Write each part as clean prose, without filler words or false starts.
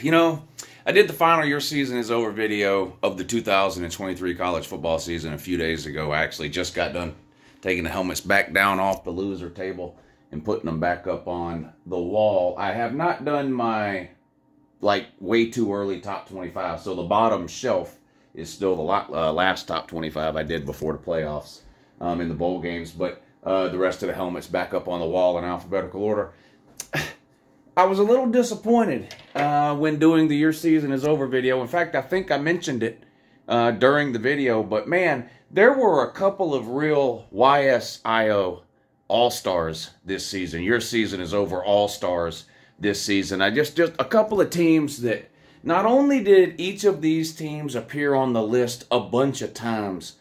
You know, I did the final year season is over video of the 2023 college football season a few days ago. I actually just got done taking the helmets back down off the loser table and putting them back up on the wall. I have not done my, way too early top 25. So the bottom shelf is still the last top 25 I did before the playoffs in the bowl games. But the rest of the helmets back up on the wall in alphabetical order. I was a little disappointed when doing the Your Season Is Over video. In fact, I think I mentioned it during the video. But man, there were a couple of real YSIO All-Stars this season. Your Season Is Over All-Stars this season. Just a couple of teams that not only did each of these teams appear on the list a bunch of times,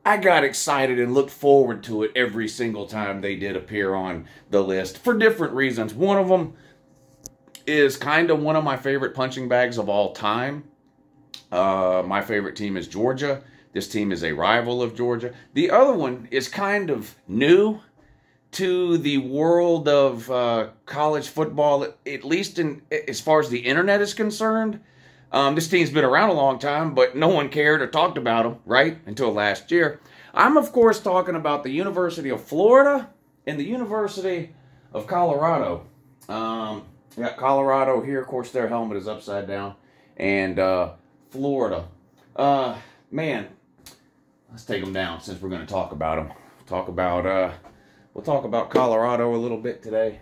I got excited and looked forward to it every single time they did appear on the list for different reasons. One of them is kind of one of my favorite punching bags of all time. My favorite team is Georgia. This team is a rival of Georgia. The other one is kind of new to the world of college football, at least as far as the internet is concerned. This team's been around a long time, but no one cared or talked about them, right, until last year. I'm, of course, talking about the University of Florida and the University of Colorado. We got Colorado here. Of course, their helmet is upside down. And Florida. Man, let's take them down since we're going to talk about them. We'll talk about Colorado a little bit today.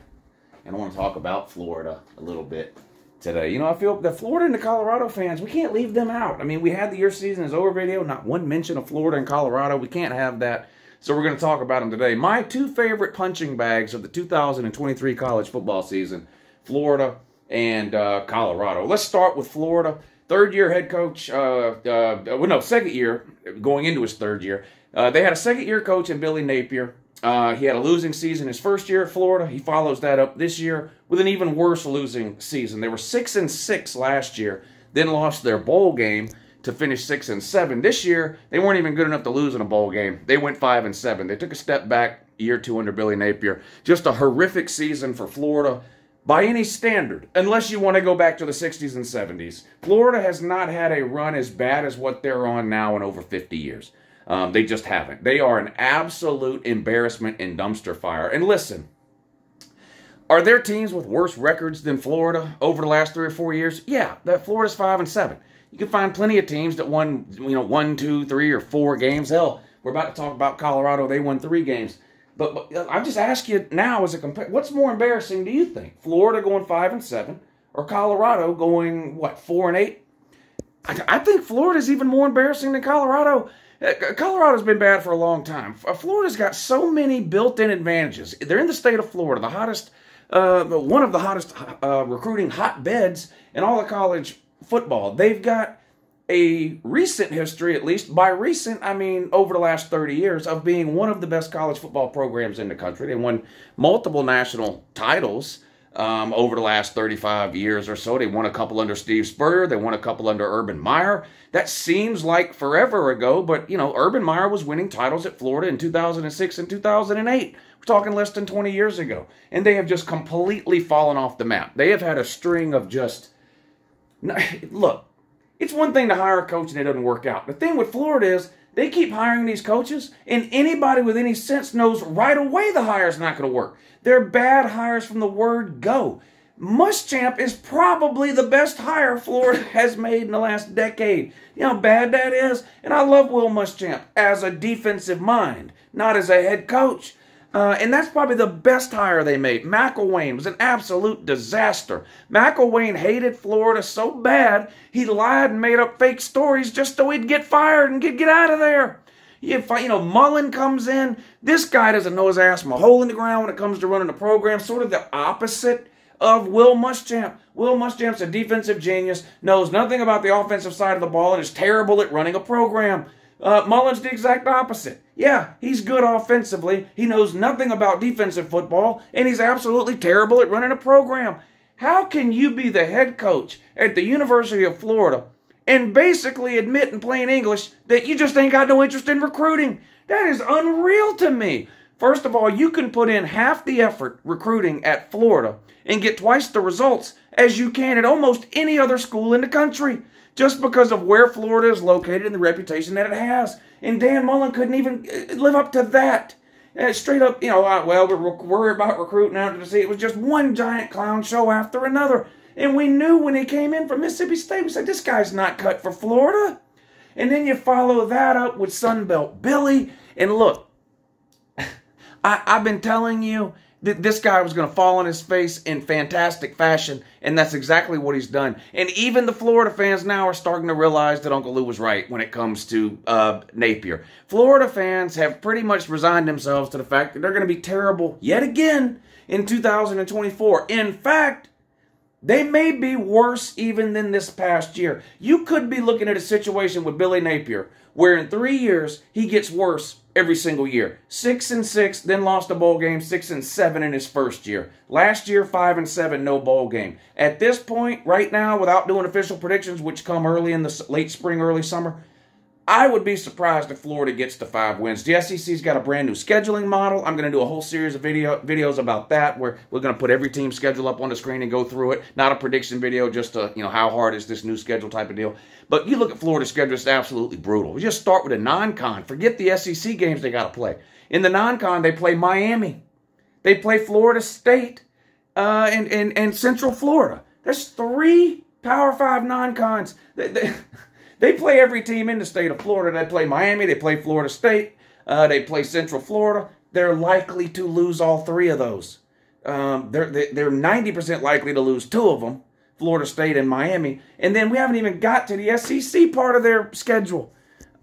And I want to talk about Florida a little bit today. You know, I feel the Florida and the Colorado fans, we can't leave them out. I mean, we had the Your Season Is Over video. Not one mention of Florida and Colorado. We can't have that. So we're going to talk about them today. My two favorite punching bags of the 2023 college football season, Florida and Colorado. Let's start with Florida. Third-year head coach, second year, going into his third year. They had a second-year coach in Billy Napier. He had a losing season his first year at Florida. He follows that up this year with an even worse losing season. They were 6-6 last year, then lost their bowl game to finish 6-7. This year, they weren't even good enough to lose in a bowl game. They went 5-7. They took a step back year two under Billy Napier. Just a horrific season for Florida by any standard, unless you want to go back to the 60s and 70s. Florida has not had a run as bad as what they're on now in over 50 years. They just haven't. They are an absolute embarrassment and dumpster fire. And listen, are there teams with worse records than Florida over the last 3 or 4 years? Yeah, that Florida's 5-7. You can find plenty of teams that won, 1, 2, 3, or 4 games. Hell, we're about to talk about Colorado. They won 3 games. But I just ask you now, as a what's more embarrassing do you think? Florida going 5-7 or Colorado going, 4-8? I think Florida's even more embarrassing than Colorado. Colorado's been bad for a long time. Florida's got so many built-in advantages. They're in the state of Florida, the hottest, one of the hottest recruiting hotbeds in all of college football. They've got a recent history, at least. By recent, I mean over the last 30 years, of being one of the best college football programs in the country. They won multiple national titles over the last 35 years or so. They won a couple under Steve Spurrier. They won a couple under Urban Meyer. That seems like forever ago, but, Urban Meyer was winning titles at Florida in 2006 and 2008. We're talking less than 20 years ago. And they have just completely fallen off the map. They have had a string of just... Look, it's one thing to hire a coach and it doesn't work out. The thing with Florida is they keep hiring these coaches, and anybody with any sense knows right away the hire's not going to work. They're bad hires from the word go. Muschamp is probably the best hire Florida has made in the last decade. You know how bad that is? And I love Will Muschamp as a defensive mind, not as a head coach. And that's probably the best hire they made. McElwain was an absolute disaster. McElwain hated Florida so bad, he lied and made up fake stories just so he'd get fired and get out of there. Mullen comes in. This guy doesn't know his ass from a hole in the ground when it comes to running a program. Sort of the opposite of Will Muschamp. Will Muschamp's a defensive genius, knows nothing about the offensive side of the ball, and is terrible at running a program. Mullen's the exact opposite. Yeah, he's good offensively. He knows nothing about defensive football, and he's absolutely terrible at running a program. How can you be the head coach at the University of Florida and basically admit in plain English that you just ain't got no interest in recruiting? That is unreal to me. First of all, you can put in half the effort recruiting at Florida and get twice the results as you can at almost any other school in the country, just because of where Florida is located and the reputation that it has. And Dan Mullen couldn't even live up to that. Straight up, well, we're worried about recruiting out to the sea. It was just one giant clown show after another. And we knew when he came in from Mississippi State, we said, this guy's not cut for Florida. And then you follow that up with Sunbelt Billy. And look, I've been telling you that this guy was going to fall on his face in fantastic fashion, and that's exactly what he's done. And even the Florida fans now are starting to realize that Uncle Lou was right when it comes to Napier. Florida fans have pretty much resigned themselves to the fact that they're going to be terrible yet again in 2024. In fact, they may be worse even than this past year. You could be looking at a situation with Billy Napier where in 3 years he gets worse every single year. 6-6, then lost a bowl game, 6-7 in his first year. Last year, 5-7, no bowl game. At this point, right now, without doing official predictions, which come early in the late spring, early summer, I would be surprised if Florida gets to 5 wins. The SEC's got a brand new scheduling model. I'm going to do a whole series of videos about that, where we're going to put every team's schedule up on the screen and go through it. Not a prediction video, just a, how hard is this new schedule type of deal. But you look at Florida's schedule, it's absolutely brutal. We just start with a non-con. Forget the SEC games they got to play. In the non-con, they play Miami. They play Florida State and Central Florida. There's 3 Power 5 non-cons. They play every team in the state of Florida. They play Miami. They play Florida State. They play Central Florida. They're likely to lose all 3 of those. They're 90% likely to lose 2 of them, Florida State and Miami. And then we haven't even got to the SEC part of their schedule.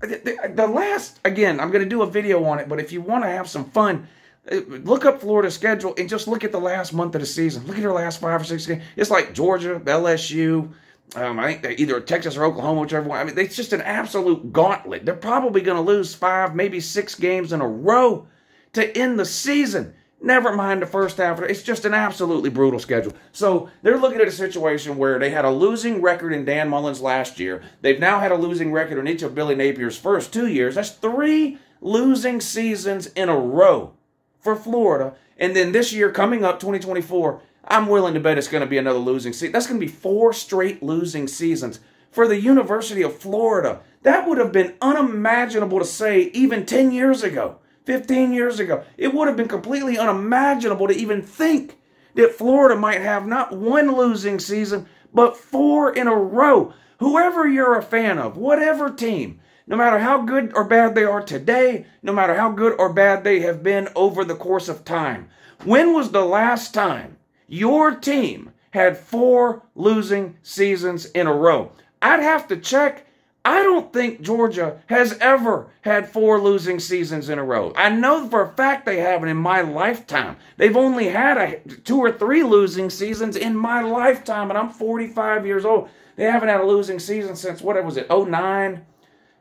The last, again, I'm going to do a video on it, but if you want to have some fun, look up Florida's schedule and just look at the last month of the season. Look at their last 5 or 6 games. It's like Georgia, LSU, I think they're either Texas or Oklahoma, whichever one. I mean, it's just an absolute gauntlet. They're probably going to lose 5, maybe 6 games in a row to end the season. Never mind the first half. It's just an absolutely brutal schedule. So they're looking at a situation where they had a losing record in Dan Mullen's last year. They've now had a losing record in each of Billy Napier's first 2 years. That's 3 losing seasons in a row for Florida. And then this year coming up, 2024, I'm willing to bet it's going to be another losing season. That's going to be 4 straight losing seasons for the University of Florida. That would have been unimaginable to say even 10 years ago, 15 years ago. It would have been completely unimaginable to even think that Florida might have not 1 losing season, but 4 in a row. Whoever you're a fan of, whatever team, no matter how good or bad they are today, no matter how good or bad they have been over the course of time, when was the last time your team had 4 losing seasons in a row? I'd have to check. I don't think Georgia has ever had 4 losing seasons in a row. I know for a fact they haven't in my lifetime. They've only had 2 or 3 losing seasons in my lifetime, and I'm 45 years old. They haven't had a losing season since, what was it, 09?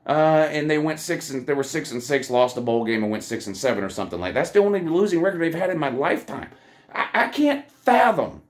And they went 6-6, lost a bowl game and went 6-7 or something like that. That's the only losing record they've had in my lifetime. I can't fathom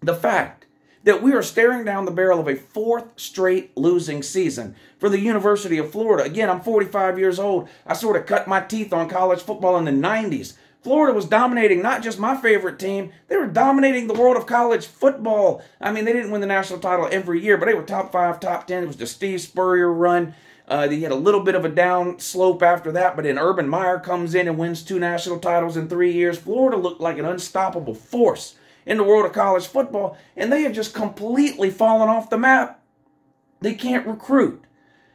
the fact that we are staring down the barrel of a 4th straight losing season for the University of Florida. Again, I'm 45 years old. I sort of cut my teeth on college football in the 90s. Florida was dominating not just my favorite team, they were dominating the world of college football. I mean, they didn't win the national title every year, but they were top 5, top 10. It was the Steve Spurrier run. They had a little bit of a down slope after that, but then Urban Meyer comes in and wins 2 national titles in 3 years. Florida looked like an unstoppable force in the world of college football, and they have just completely fallen off the map. They can't recruit.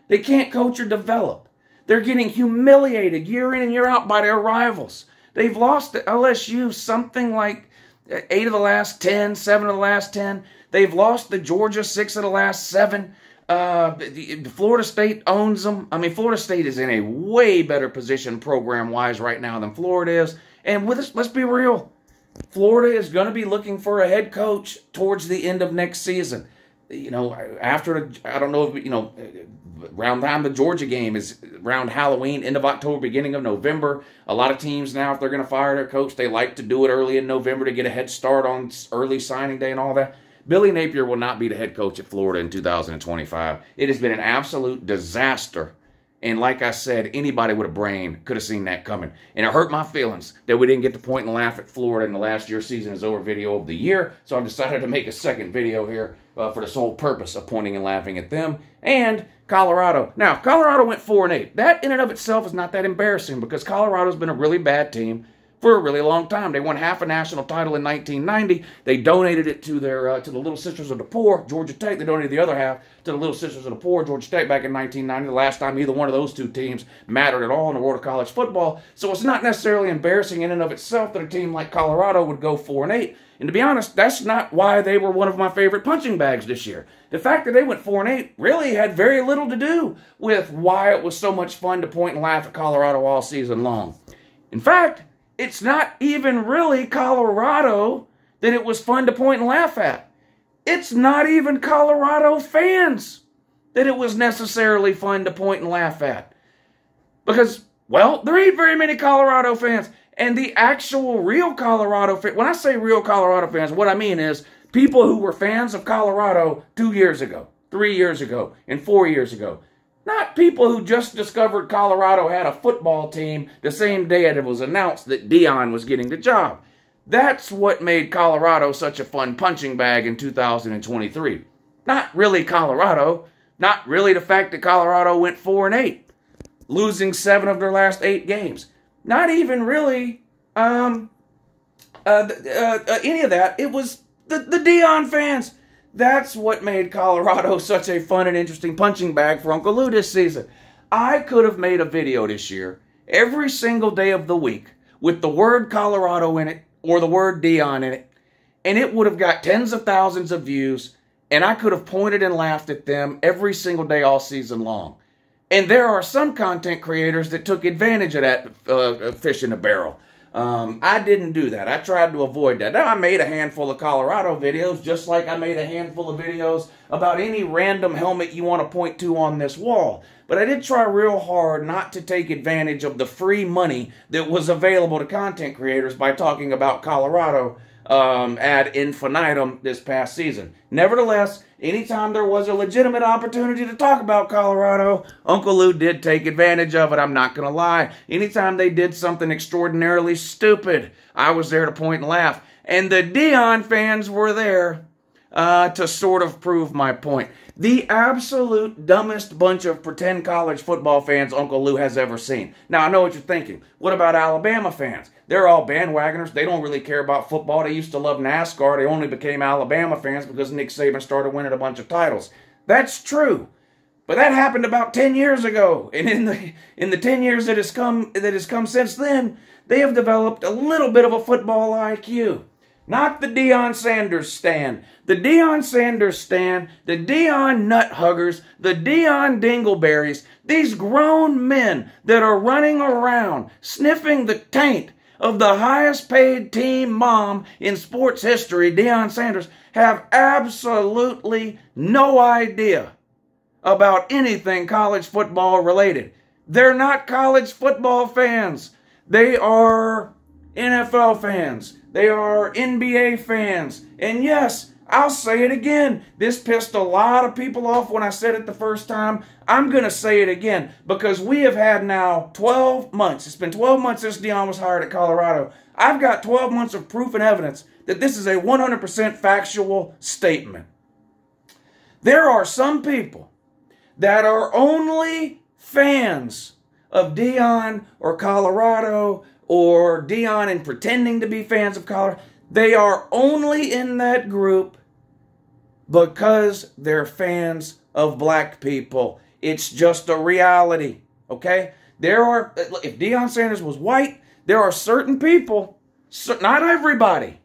They can't coach or develop. They're getting humiliated year in and year out by their rivals. They've lost to LSU something like 8 of the last 10, 7 of the last 10. They've lost to Georgia 6 of the last 7. Florida State owns them. I mean, Florida State is in a way better position program-wise right now than Florida is. And let's be real. Florida is going to be looking for a head coach towards the end of next season. After, I don't know if, around time the Georgia game is around Halloween, end of October, beginning of November. A lot of teams now, if they're going to fire their coach, they like to do it early in November to get a head start on early signing day and all that. Billy Napier will not be the head coach at Florida in 2025. It has been an absolute disaster And like I said, anybody with a brain could have seen that coming. And it hurt my feelings that we didn't get to point and laugh at Florida in the last year season is over video of the year. So I decided to make a second video here for the sole purpose of pointing and laughing at them. And Colorado. Now, Colorado went 4-8. That in and of itself is not that embarrassing because Colorado's been a really bad team for a really long time. They won half a national title in 1990. They donated it to their to the Little Sisters of the Poor, Georgia Tech. They donated the other half to the Little Sisters of the Poor, Georgia Tech, back in 1990. The last time either one of those two teams mattered at all in the world of college football. So it's not necessarily embarrassing in and of itself that a team like Colorado would go 4-8. And to be honest, that's not why they were one of my favorite punching bags this year. The fact that they went 4-8 really had very little to do with why it was so much fun to point and laugh at Colorado all season long. In fact, it's not even really Colorado that it was fun to point and laugh at. It's not even Colorado fans that it was necessarily fun to point and laugh at. Because, well, there ain't very many Colorado fans. And the actual real Colorado fans, when I say real Colorado fans, what I mean is people who were fans of Colorado 2 years ago, 3 years ago, and 4 years ago. Not people who just discovered Colorado had a football team the same day it was announced that Deion was getting the job. That's what made Colorado such a fun punching bag in 2023. Not really Colorado. Not really the fact that Colorado went 4-8, losing 7 of their last 8 games. Not even really any of that. It was the Deion fans. That's what made Colorado such a fun and interesting punching bag for Uncle Lou this season. I could have made a video this year every single day of the week with the word Colorado in it or the word Deion in it, and it would have got tens of thousands of views, and I could have pointed and laughed at them every single day all season long. And there are some content creators that took advantage of that fish in a barrel. I didn't do that. I tried to avoid that. Now, I made a handful of Colorado videos, just like I made a handful of videos about any random helmet you want to point to on this wall. But I did try real hard not to take advantage of the free money that was available to content creators by talking about Colorado ad infinitum this past season. Nevertheless, anytime there was a legitimate opportunity to talk about Colorado, Uncle Lou did take advantage of it, I'm not going to lie. Anytime they did something extraordinarily stupid, I was there to point and laugh. And the Deion fans were there to sort of prove my point. The absolute dumbest bunch of pretend college football fans Uncle Lou has ever seen. Now, I know what you're thinking. What about Alabama fans? They're all bandwagoners. They don't really care about football. They used to love NASCAR. They only became Alabama fans because Nick Saban started winning a bunch of titles. That's true. But that happened about 10 years ago. And in the 10 years that has come since then, they have developed a little bit of a football IQ. Not the Deion Sanders stan. The Deion Sanders stan, the Deion nut huggers, the Deion dingleberries, these grown men that are running around sniffing the taint of the highest paid team mom in sports history, Deion Sanders, have absolutely no idea about anything college football related. They're not college football fans. They are NFL fans. They are NBA fans. And yes, I'll say it again. This pissed a lot of people off when I said it the first time. I'm going to say it again because we have had now 12 months. It's been 12 months since Deion was hired at Colorado. I've got 12 months of proof and evidence that this is a 100% factual statement. There are some people that are only fans of Deion or Colorado or Deion and pretending to be fans of Colorado. They are only in that group because they're fans of black people. It's just a reality, okay? If Deion Sanders was white, there are certain people, not everybody,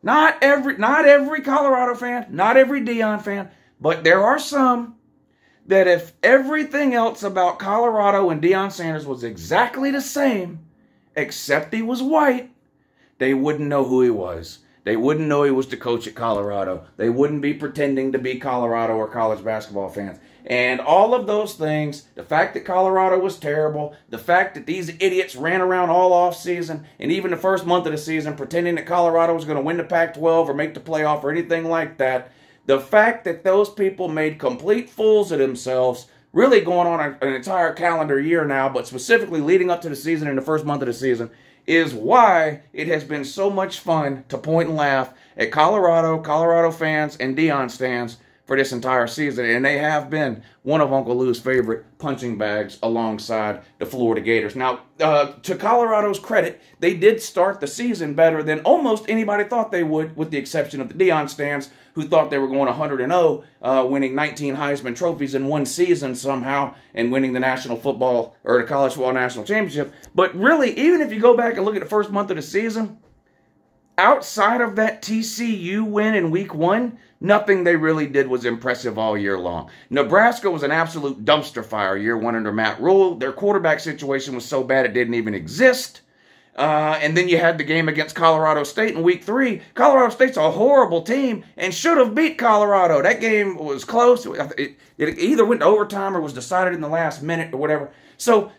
not every Colorado fan, not every Deion fan, but there are some that if everything else about Colorado and Deion Sanders was exactly the same, except he was white, they wouldn't know who he was. They wouldn't know he was the coach at Colorado. They wouldn't be pretending to be Colorado or college basketball fans. And all of those things, the fact that Colorado was terrible, the fact that these idiots ran around all offseason and even the first month of the season pretending that Colorado was going to win the Pac-12 or make the playoff or anything like that, the fact that those people made complete fools of themselves really going on an entire calendar year now, but specifically leading up to the season in the first month of the season, is why it has been so much fun to point and laugh at Colorado fans, and Deion stands for this entire season. And they have been one of Uncle Lou's favorite punching bags alongside the Florida Gators. Now, to Colorado's credit, they did start the season better than almost anybody thought they would, with the exception of the Deion stands, who thought they were going 100-0, winning 19 Heisman trophies in one season somehow, and winning the National Football, or the College Football National Championship. But really, even if you go back and look at the first month of the season, outside of that TCU win in week 1, nothing they really did was impressive all year long. Nebraska was an absolute dumpster fire year 1 under Matt Rule. Their quarterback situation was so bad it didn't even exist. And then you had the game against Colorado State in week 3. Colorado State's a horrible team and should have beat Colorado. That game was close. It either went to overtime or was decided in the last minute or whatever. So,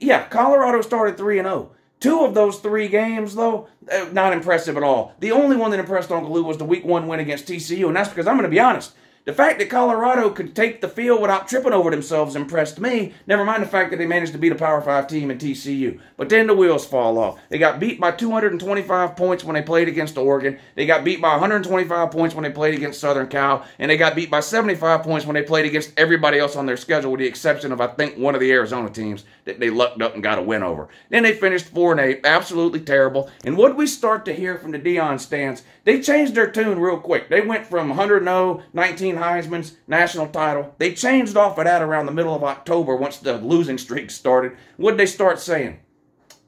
yeah, Colorado started 3-0. 2 of those 3 games, though, not impressive at all. The only one that impressed Uncle Lou was the week 1 win against TCU, and that's because I'm going to be honest. The fact that Colorado could take the field without tripping over themselves impressed me, never mind the fact that they managed to beat a Power 5 team in TCU. But then the wheels fall off. They got beat by 225 points when they played against Oregon. They got beat by 125 points when they played against Southern Cal. And they got beat by 75 points when they played against everybody else on their schedule, with the exception of, I think, one of the Arizona teams that they lucked up and got a win over. Then they finished 4-8, absolutely terrible. And what we start to hear from the Deion stands, they changed their tune real quick. They went from 100-0, 19 Heisman's, national title. They changed off of that around the middle of October once the losing streak started. What did they start saying?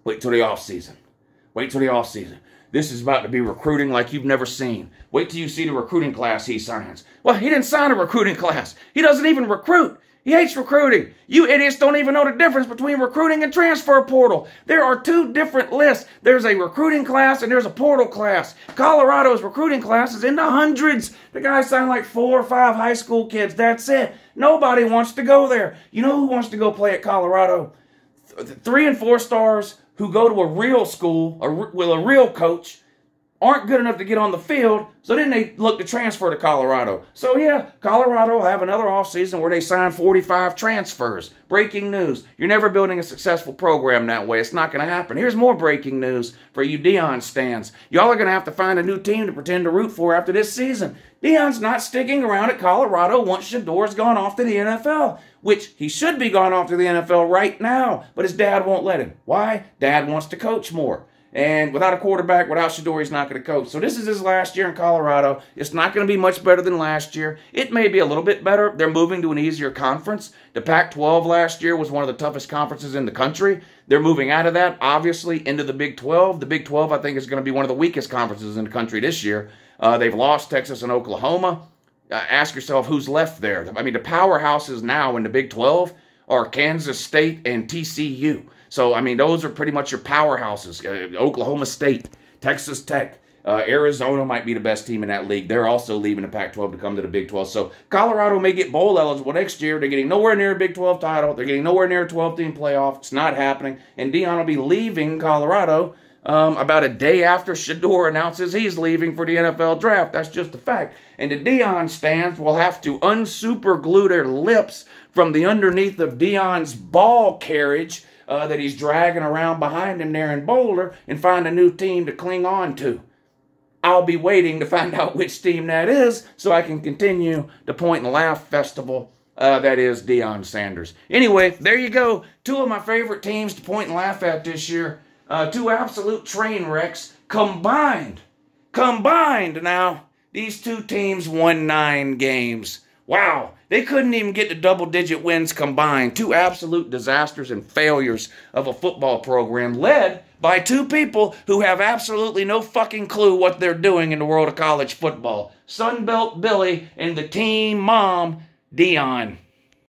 Wait till the offseason. Wait till the offseason. This is about to be recruiting like you've never seen. Wait till you see the recruiting class he signs. Well, he didn't sign a recruiting class. He doesn't even recruit. He hates recruiting. You idiots don't even know the difference between recruiting and transfer portal. There are 2 different lists. There's a recruiting class and there's a portal class. Colorado's recruiting class is in the hundreds. The guys sign like 4 or 5 high school kids. That's it. Nobody wants to go there. You know who wants to go play at Colorado? 3 and 4 stars who go to a real school with a real coach aren't good enough to get on the field, so then they look to transfer to Colorado. So yeah, Colorado will have another offseason where they sign 45 transfers. Breaking news. You're never building a successful program that way. It's not going to happen. Here's more breaking news for you Deion stands. Y'all are going to have to find a new team to pretend to root for after this season. Deion's not sticking around at Colorado once Shador's gone off to the NFL, which he should be gone off to the NFL right now, but his dad won't let him. Why? Dad wants to coach more. And without a quarterback, without Shador, he's not going to coach. So this is his last year in Colorado. It's not going to be much better than last year. It may be a little bit better. They're moving to an easier conference. The Pac-12 last year was one of the toughest conferences in the country. They're moving out of that, obviously, into the Big 12. The Big 12, I think, is going to be one of the weakest conferences in the country this year. They've lost Texas and Oklahoma. Ask yourself who's left there. I mean, the powerhouses now in the Big 12 are Kansas State and TCU. So, I mean, those are pretty much your powerhouses. Oklahoma State, Texas Tech, Arizona might be the best team in that league. They're also leaving the Pac-12 to come to the Big 12. So, Colorado may get bowl eligible next year. They're getting nowhere near a Big 12 title. They're getting nowhere near a 12-team playoff. It's not happening. And Deion will be leaving Colorado about a day after Shador announces he's leaving for the NFL draft. That's just a fact. And the Deion stands will have to unsuperglue their lips from the underneath of Deion's ball carriage that he's dragging around behind him there in Boulder and find a new team to cling on to. I'll be waiting to find out which team that is so I can continue the Point and Laugh Festival that is Deion Sanders. Anyway, there you go. 2 of my favorite teams to point and laugh at this year. 2 absolute train wrecks combined. Combined now. These 2 teams won 9 games. Wow, they couldn't even get to double-digit wins combined. 2 absolute disasters and failures of a football program led by 2 people who have absolutely no fucking clue what they're doing in the world of college football. Sunbelt Billy and the team mom, Deion.